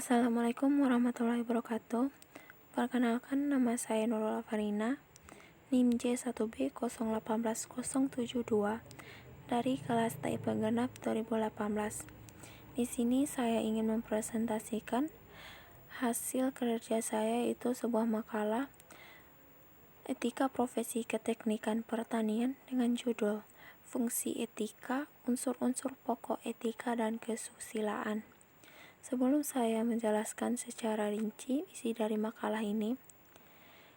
Assalamualaikum warahmatullahi wabarakatuh. Perkenalkan, nama saya Nurul Farina, NIM J1B018072 dari kelas TIP genap 2018. Di sini saya ingin mempresentasikan hasil kerja saya, yaitu sebuah makalah Etika Profesi Keteknikan Pertanian dengan judul Fungsi Etika, Unsur-unsur Pokok Etika dan Kesusilaan. Sebelum saya menjelaskan secara rinci isi dari makalah ini,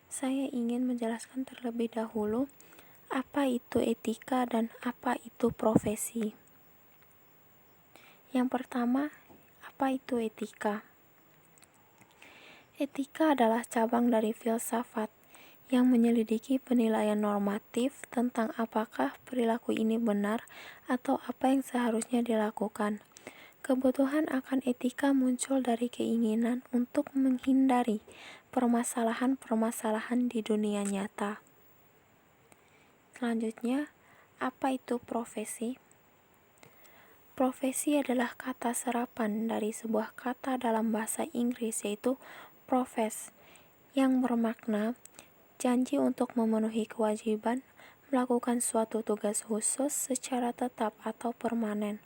saya ingin menjelaskan terlebih dahulu apa itu etika dan apa itu profesi. Yang pertama, apa itu etika? Etika adalah cabang dari filsafat yang menyelidiki penilaian normatif tentang apakah perilaku ini benar atau apa yang seharusnya dilakukan. Kebutuhan akan etika muncul dari keinginan untuk menghindari permasalahan-permasalahan di dunia nyata. Selanjutnya, apa itu profesi? Profesi adalah kata serapan dari sebuah kata dalam bahasa Inggris, yaitu profess, yang bermakna janji untuk memenuhi kewajiban melakukan suatu tugas khusus secara tetap atau permanen.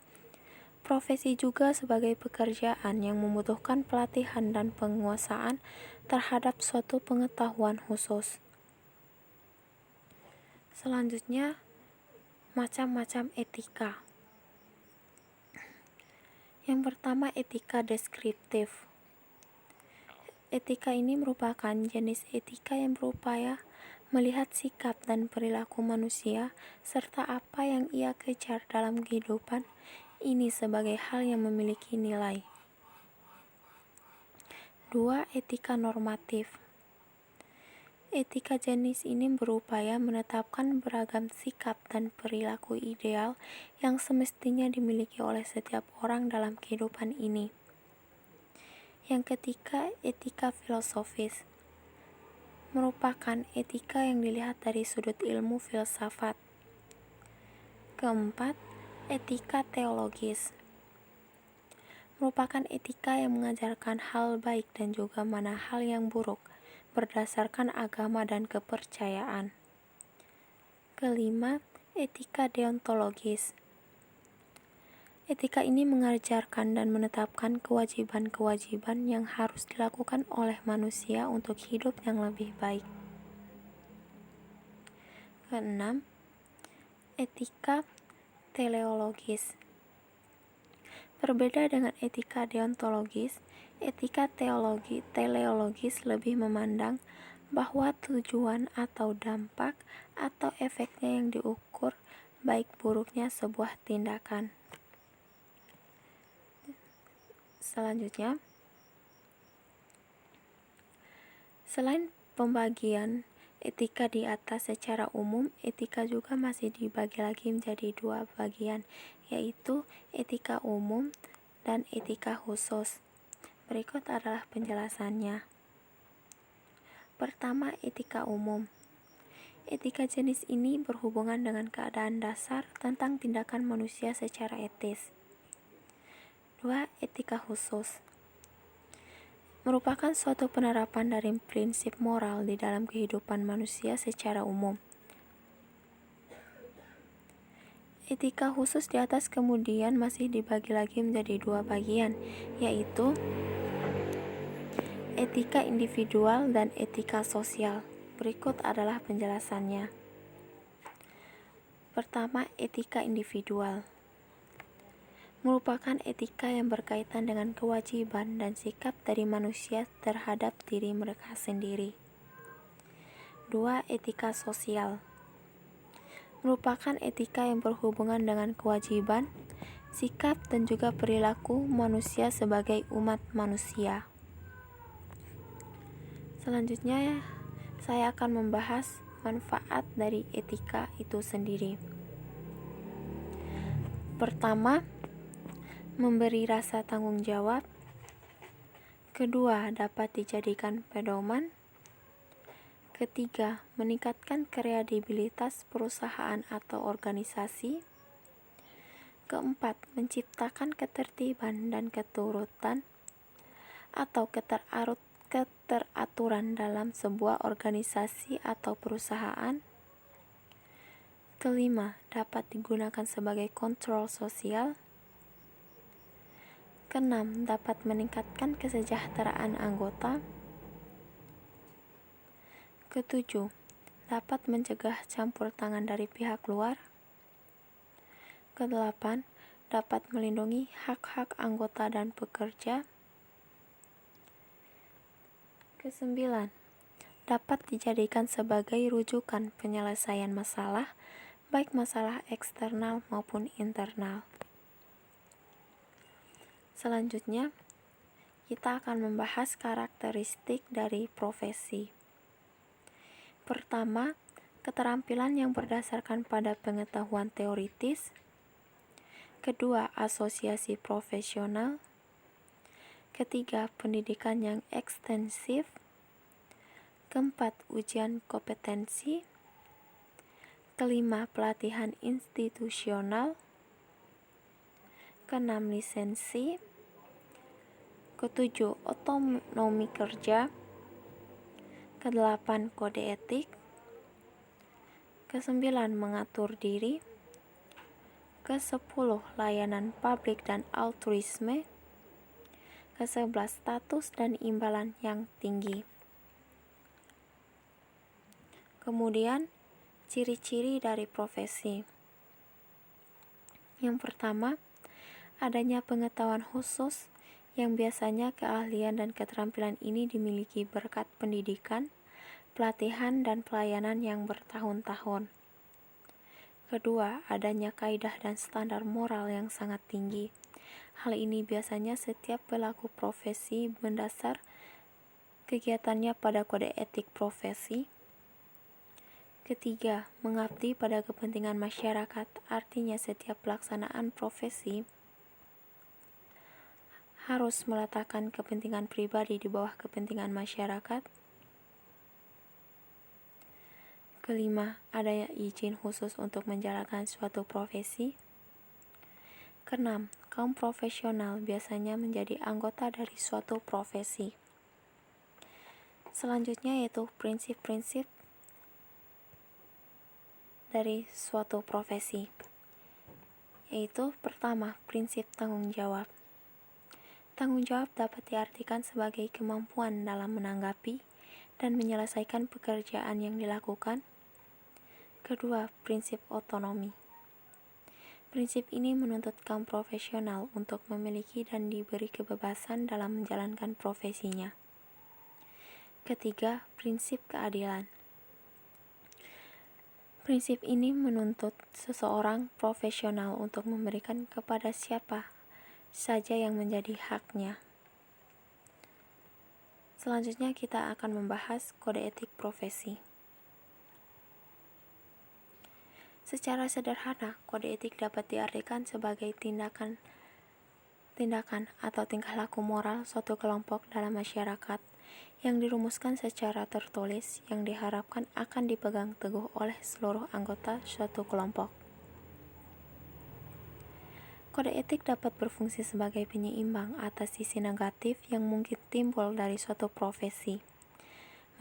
Profesi juga sebagai pekerjaan yang membutuhkan pelatihan dan penguasaan terhadap suatu pengetahuan khusus. Selanjutnya, macam-macam etika. Yang pertama, etika deskriptif. Etika ini merupakan jenis etika yang berupaya melihat sikap dan perilaku manusia serta apa yang ia kejar dalam kehidupan ini sebagai hal yang memiliki nilai. 2. Etika normatif. Etika jenis ini berupaya menetapkan beragam sikap dan perilaku ideal yang semestinya dimiliki oleh setiap orang dalam kehidupan ini. Yang ketiga, etika filosofis. Merupakan etika yang dilihat dari sudut ilmu filsafat. Keempat, etika teologis. Merupakan etika yang mengajarkan hal baik dan juga mana hal yang buruk berdasarkan agama dan kepercayaan. Kelima, etika deontologis. Etika ini mengajarkan dan menetapkan kewajiban-kewajiban yang harus dilakukan oleh manusia untuk hidup yang lebih baik. Keenam, etika teleologis. Berbeda dengan etika deontologis, etika teleologis lebih memandang bahwa tujuan atau dampak atau efeknya yang diukur baik buruknya sebuah tindakan. Selanjutnya, selain pembagian etika di atas secara umum, etika juga masih dibagi lagi menjadi dua bagian, yaitu etika umum dan etika khusus. Berikut adalah penjelasannya. Pertama, etika umum. Etika jenis ini berhubungan dengan keadaan dasar tentang tindakan manusia secara etis. 2. Etika khusus. Merupakan suatu penerapan dari prinsip moral di dalam kehidupan manusia secara umum. Etika khusus di atas kemudian masih dibagi lagi menjadi dua bagian, yaitu etika individual dan etika sosial. Berikut adalah penjelasannya. Pertama, etika individual. Merupakan etika yang berkaitan dengan kewajiban dan sikap dari manusia terhadap diri mereka sendiri. 2. Etika sosial. Merupakan etika yang berhubungan dengan kewajiban, sikap, dan juga perilaku manusia sebagai umat manusia. Selanjutnya, saya akan membahas manfaat dari etika itu sendiri. Pertama, memberi rasa tanggung jawab. Kedua, dapat dijadikan pedoman. Ketiga, meningkatkan kredibilitas perusahaan atau organisasi. Keempat, menciptakan ketertiban dan keturutan. atau keteraturan dalam sebuah organisasi atau perusahaan. Kelima, dapat digunakan sebagai kontrol sosial. Keenam, dapat meningkatkan kesejahteraan anggota. Ketujuh, dapat mencegah campur tangan dari pihak luar. Kedelapan, dapat melindungi hak-hak anggota dan pekerja. Kesembilan, dapat dijadikan sebagai rujukan penyelesaian masalah, baik masalah eksternal maupun internal. Selanjutnya, kita akan membahas karakteristik dari profesi. Pertama, keterampilan yang berdasarkan pada pengetahuan teoritis. Kedua, asosiasi profesional. Ketiga, pendidikan yang ekstensif. Keempat, ujian kompetensi. Kelima, pelatihan institusional. Keenam, lisensi. Ketujuh, otonomi kerja. Kedelapan, kode etik. Kesembilan, mengatur diri. Kesepuluh, layanan publik dan altruisme. Kesebelas, status dan imbalan yang tinggi. Kemudian, ciri-ciri dari profesi. Yang pertama, adanya pengetahuan khusus yang biasanya keahlian dan keterampilan ini dimiliki berkat pendidikan, pelatihan, dan pelayanan yang bertahun-tahun. Kedua, adanya kaidah dan standar moral yang sangat tinggi. Hal ini biasanya setiap pelaku profesi mendasar kegiatannya pada kode etik profesi. Ketiga, mengabdi pada kepentingan masyarakat, artinya setiap pelaksanaan profesi harus meletakkan kepentingan pribadi di bawah kepentingan masyarakat. Kelima, adanya izin khusus untuk menjalankan suatu profesi. Keenam, kaum profesional biasanya menjadi anggota dari suatu profesi. Selanjutnya yaitu prinsip-prinsip dari suatu profesi. Yaitu pertama, prinsip tanggung jawab. Tanggung jawab dapat diartikan sebagai kemampuan dalam menanggapi dan menyelesaikan pekerjaan yang dilakukan. Kedua, prinsip otonomi. Prinsip ini menuntut kaum profesional untuk memiliki dan diberi kebebasan dalam menjalankan profesinya. Ketiga, prinsip keadilan. Prinsip ini menuntut seseorang profesional untuk memberikan kepada siapa saja yang menjadi haknya. Selanjutnya kita akan membahas kode etik profesi. Secara sederhana, kode etik dapat diartikan sebagai tindakan atau tingkah laku moral suatu kelompok dalam masyarakat yang dirumuskan secara tertulis yang diharapkan akan dipegang teguh oleh seluruh anggota suatu kelompok. Kode etik dapat berfungsi sebagai penyeimbang atas sisi negatif yang mungkin timbul dari suatu profesi,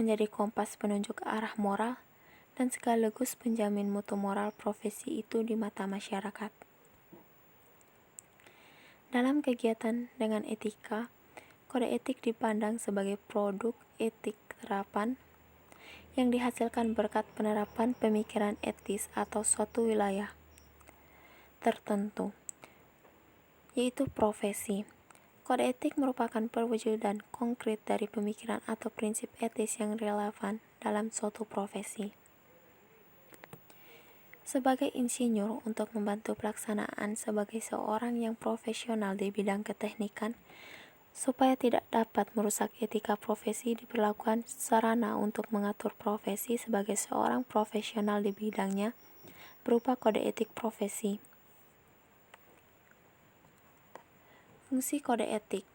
menjadi kompas penunjuk arah moral, dan sekaligus penjamin mutu moral profesi itu di mata masyarakat. Dalam kegiatan dengan etika, kode etik dipandang sebagai produk etik terapan yang dihasilkan berkat penerapan pemikiran etis atau suatu wilayah tertentu, yaitu profesi. Kode etik merupakan perwujudan konkret dari pemikiran atau prinsip etis yang relevan dalam suatu profesi. Sebagai insinyur, untuk membantu pelaksanaan sebagai seorang yang profesional di bidang keteknikan, supaya tidak dapat merusak etika profesi, diperlakukan sarana untuk mengatur profesi sebagai seorang profesional di bidangnya berupa kode etik profesi. Fungsi kode etik.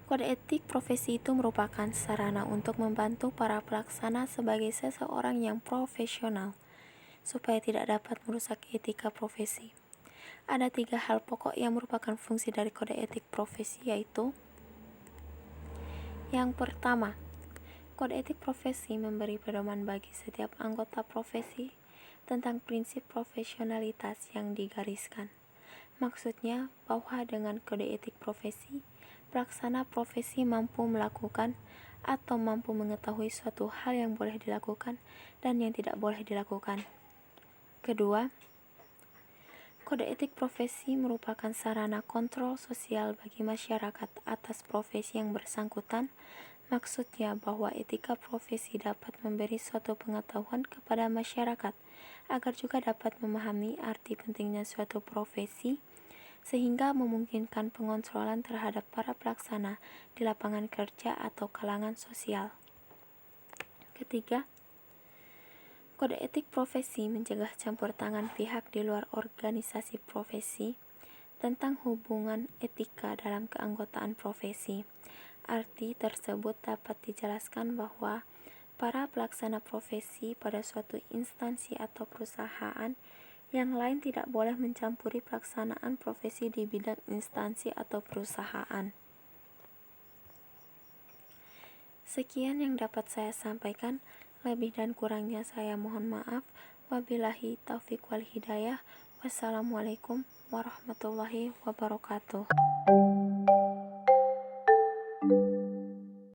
Kode etik profesi itu merupakan sarana untuk membantu para pelaksana sebagai seseorang yang profesional supaya tidak dapat merusak etika profesi. Ada 3 hal pokok yang merupakan fungsi dari kode etik profesi, yaitu: yang pertama, kode etik profesi memberi pedoman bagi setiap anggota profesi tentang prinsip profesionalitas yang digariskan. Maksudnya bahwa dengan kode etik profesi, pelaksana profesi mampu melakukan atau mampu mengetahui suatu hal yang boleh dilakukan dan yang tidak boleh dilakukan. Kedua, kode etik profesi merupakan sarana kontrol sosial bagi masyarakat atas profesi yang bersangkutan. Maksudnya bahwa etika profesi dapat memberi suatu pengetahuan kepada masyarakat agar juga dapat memahami arti pentingnya suatu profesi, sehingga memungkinkan pengontrolan terhadap para pelaksana di lapangan kerja atau kalangan sosial. Ketiga, kode etik profesi mencegah campur tangan pihak di luar organisasi profesi tentang hubungan etika dalam keanggotaan profesi. Arti tersebut dapat dijelaskan bahwa para pelaksana profesi pada suatu instansi atau perusahaan yang lain tidak boleh mencampuri pelaksanaan profesi di bidang instansi atau perusahaan. Sekian yang dapat saya sampaikan, lebih dan kurangnya saya mohon maaf. Wabillahi taufiq wal hidayah. Wassalamualaikum warahmatullahi wabarakatuh.